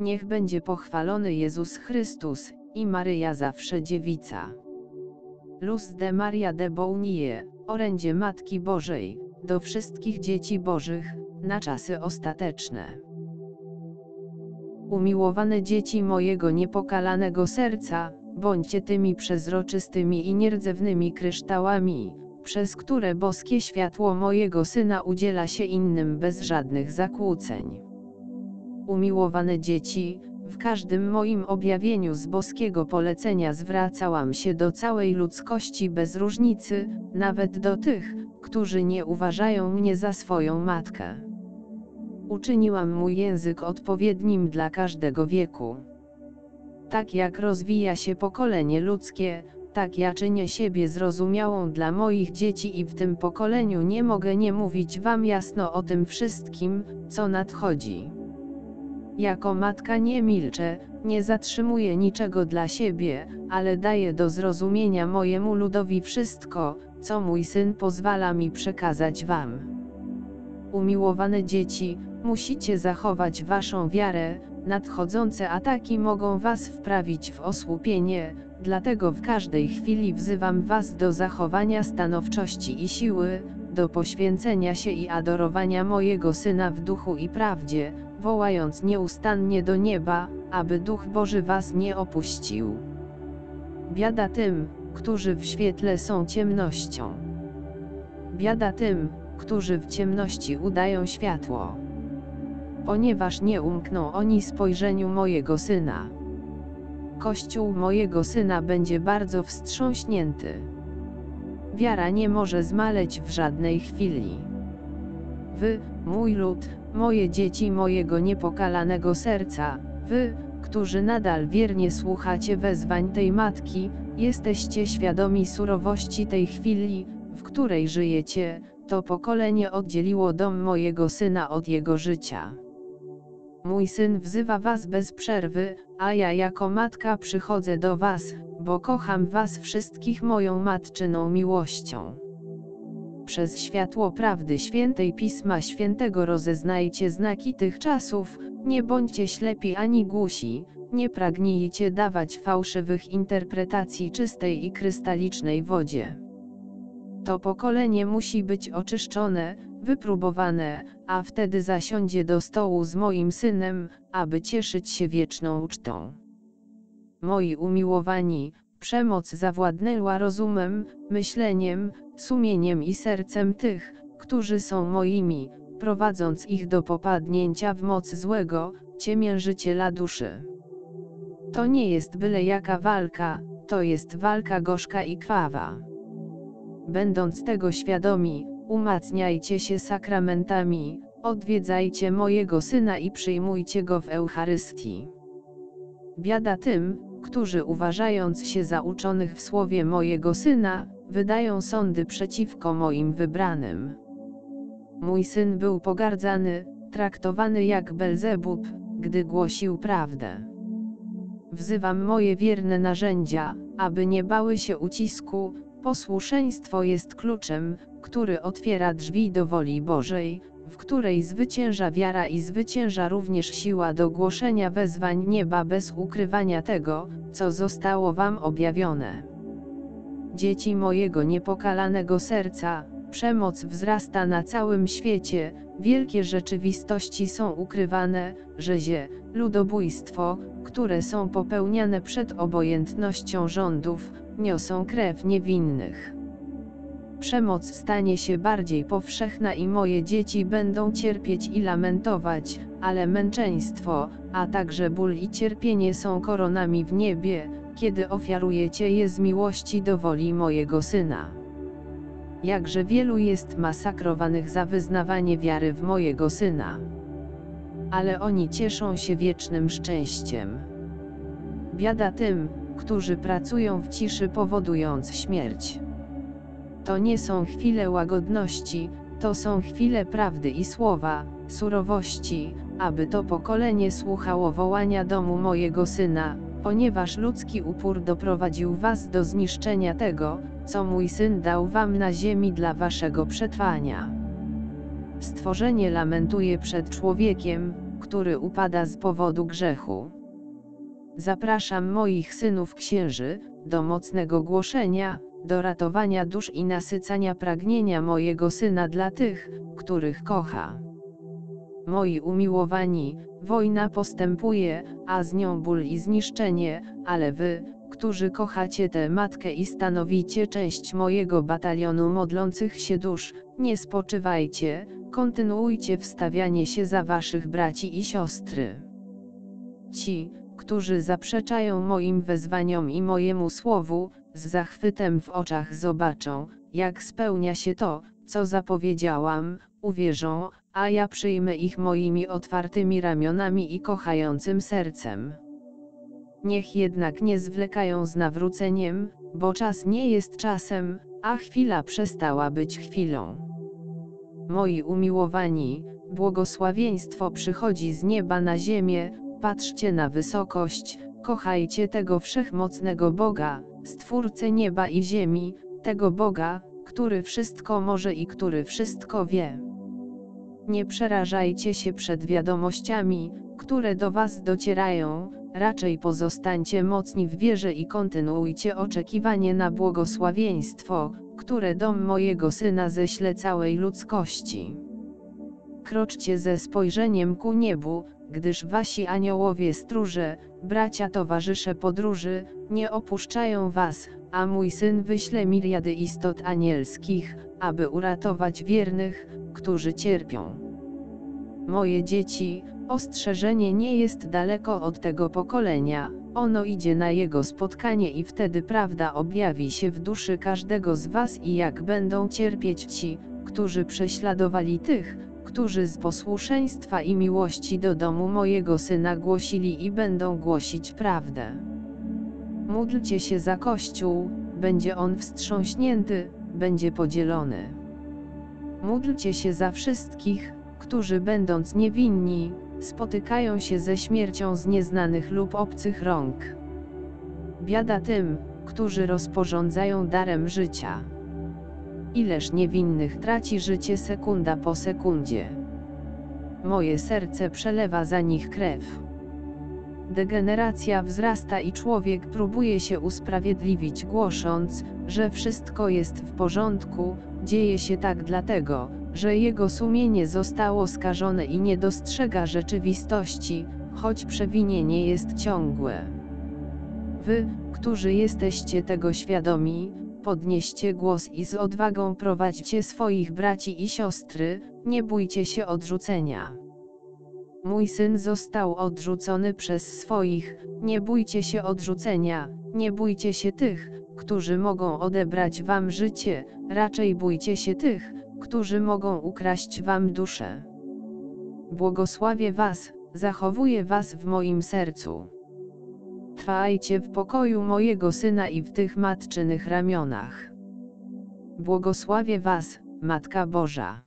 Niech będzie pochwalony Jezus Chrystus, i Maryja zawsze dziewica. Luz de Maria de Bounie, orędzie Matki Bożej, do wszystkich dzieci Bożych, na czasy ostateczne. Umiłowane dzieci mojego niepokalanego serca, bądźcie tymi przezroczystymi i nierdzewnymi kryształami, przez które boskie światło mojego Syna udziela się innym bez żadnych zakłóceń. Umiłowane dzieci, w każdym moim objawieniu z boskiego polecenia zwracałam się do całej ludzkości bez różnicy, nawet do tych, którzy nie uważają mnie za swoją matkę. Uczyniłam mój język odpowiednim dla każdego wieku. Tak jak rozwija się pokolenie ludzkie, tak ja czynię siebie zrozumiałą dla moich dzieci i w tym pokoleniu nie mogę nie mówić wam jasno o tym wszystkim, co nadchodzi. Jako matka nie milczę, nie zatrzymuję niczego dla siebie, ale daję do zrozumienia mojemu ludowi wszystko, co mój Syn pozwala mi przekazać wam. Umiłowane dzieci, musicie zachować waszą wiarę, nadchodzące ataki mogą was wprawić w osłupienie, dlatego w każdej chwili wzywam was do zachowania stanowczości i siły, do poświęcenia się i adorowania mojego Syna w duchu i prawdzie, wołając nieustannie do nieba, aby Duch Boży was nie opuścił. Biada tym, którzy w świetle są ciemnością. Biada tym, którzy w ciemności udają światło. Ponieważ nie umkną oni spojrzeniu mojego Syna. Kościół mojego Syna będzie bardzo wstrząśnięty. Wiara nie może zmaleć w żadnej chwili. Wy, mój lud, moje dzieci mojego niepokalanego serca, wy, którzy nadal wiernie słuchacie wezwań tej matki, jesteście świadomi surowości tej chwili, w której żyjecie. To pokolenie oddzieliło dom mojego Syna od jego życia. Mój Syn wzywa was bez przerwy, a ja jako matka przychodzę do was, bo kocham was wszystkich moją matczyną miłością. Przez światło prawdy świętej Pisma Świętego rozeznajcie znaki tych czasów, nie bądźcie ślepi ani głusi, nie pragnijcie dawać fałszywych interpretacji czystej i krystalicznej wodzie. To pokolenie musi być oczyszczone, wypróbowane, a wtedy zasiądzie do stołu z moim Synem, aby cieszyć się wieczną ucztą. Moi umiłowani, przemoc zawładnęła rozumem, myśleniem, sumieniem i sercem tych, którzy są moimi, prowadząc ich do popadnięcia w moc złego, ciemiężyciela duszy. To nie jest byle jaka walka, to jest walka gorzka i krwawa. Będąc tego świadomi, umacniajcie się sakramentami, odwiedzajcie mojego Syna i przyjmujcie go w Eucharystii. Biada tym, którzy uważając się za uczonych w słowie mojego Syna, wydają sądy przeciwko moim wybranym. Mój Syn był pogardzany, traktowany jak Belzebub, gdy głosił prawdę. Wzywam moje wierne narzędzia, aby nie bały się ucisku. Posłuszeństwo jest kluczem, który otwiera drzwi do woli Bożej, w której zwycięża wiara i zwycięża również siła do głoszenia wezwań nieba bez ukrywania tego, co zostało wam objawione. Dzieci mojego niepokalanego serca, przemoc wzrasta na całym świecie, wielkie rzeczywistości są ukrywane, rzezie, ludobójstwo, które są popełniane przed obojętnością rządów, niosą krew niewinnych. Przemoc stanie się bardziej powszechna i moje dzieci będą cierpieć i lamentować, ale męczeństwo, a także ból i cierpienie są koronami w niebie, kiedy ofiarujecie je z miłości do woli mojego Syna. Jakże wielu jest masakrowanych za wyznawanie wiary w mojego Syna. Ale oni cieszą się wiecznym szczęściem. Biada tym, którzy pracują w ciszy powodując śmierć. To nie są chwile łagodności, to są chwile prawdy i słowa, surowości, aby to pokolenie słuchało wołania domu mojego Syna, ponieważ ludzki upór doprowadził was do zniszczenia tego, co mój Syn dał wam na ziemi dla waszego przetrwania. Stworzenie lamentuje przed człowiekiem, który upada z powodu grzechu. Zapraszam moich synów księży, do mocnego głoszenia, do ratowania dusz i nasycania pragnienia mojego Syna dla tych, których kocha. Moi umiłowani, wojna postępuje, a z nią ból i zniszczenie, ale wy, którzy kochacie tę Matkę i stanowicie część mojego batalionu modlących się dusz, nie spoczywajcie, kontynuujcie wstawianie się za waszych braci i siostry. Ci, którzy zaprzeczają moim wezwaniom i mojemu słowu, z zachwytem w oczach zobaczą, jak spełnia się to, co zapowiedziałam, uwierzą, a ja przyjmę ich moimi otwartymi ramionami i kochającym sercem. Niech jednak nie zwlekają z nawróceniem, bo czas nie jest czasem, a chwila przestała być chwilą. Moi umiłowani, błogosławieństwo przychodzi z nieba na ziemię, patrzcie na wysokość, kochajcie tego wszechmocnego Boga, Stwórcę nieba i ziemi, tego Boga, który wszystko może i który wszystko wie. Nie przerażajcie się przed wiadomościami, które do was docierają, raczej pozostańcie mocni w wierze i kontynuujcie oczekiwanie na błogosławieństwo, które dom mojego Syna ześle całej ludzkości. Kroczcie ze spojrzeniem ku niebu, gdyż wasi aniołowie stróże, bracia towarzysze podróży, nie opuszczają was, a mój Syn wyśle miriady istot anielskich, aby uratować wiernych, którzy cierpią. Moje dzieci, ostrzeżenie nie jest daleko od tego pokolenia, ono idzie na jego spotkanie i wtedy prawda objawi się w duszy każdego z was i jak będą cierpieć ci, którzy prześladowali tych, którzy z posłuszeństwa i miłości do domu mojego Syna głosili i będą głosić prawdę. Módlcie się za Kościół, będzie on wstrząśnięty, będzie podzielony. Módlcie się za wszystkich, którzy będąc niewinni, spotykają się ze śmiercią z nieznanych lub obcych rąk. Biada tym, którzy rozporządzają darem życia. Ileż niewinnych traci życie sekunda po sekundzie. Moje serce przelewa za nich krew. Degeneracja wzrasta i człowiek próbuje się usprawiedliwić głosząc, że wszystko jest w porządku, dzieje się tak dlatego, że jego sumienie zostało skażone i nie dostrzega rzeczywistości, choć przewinienie jest ciągłe. Wy, którzy jesteście tego świadomi, podnieście głos i z odwagą prowadźcie swoich braci i siostry, nie bójcie się odrzucenia. Mój Syn został odrzucony przez swoich, nie bójcie się odrzucenia, nie bójcie się tych, którzy mogą odebrać wam życie, raczej bójcie się tych, którzy mogą ukraść wam duszę. Błogosławię was, zachowuję was w moim sercu. Trwajcie w pokoju mojego Syna i w tych matczynych ramionach. Błogosławię was, Matka Boża.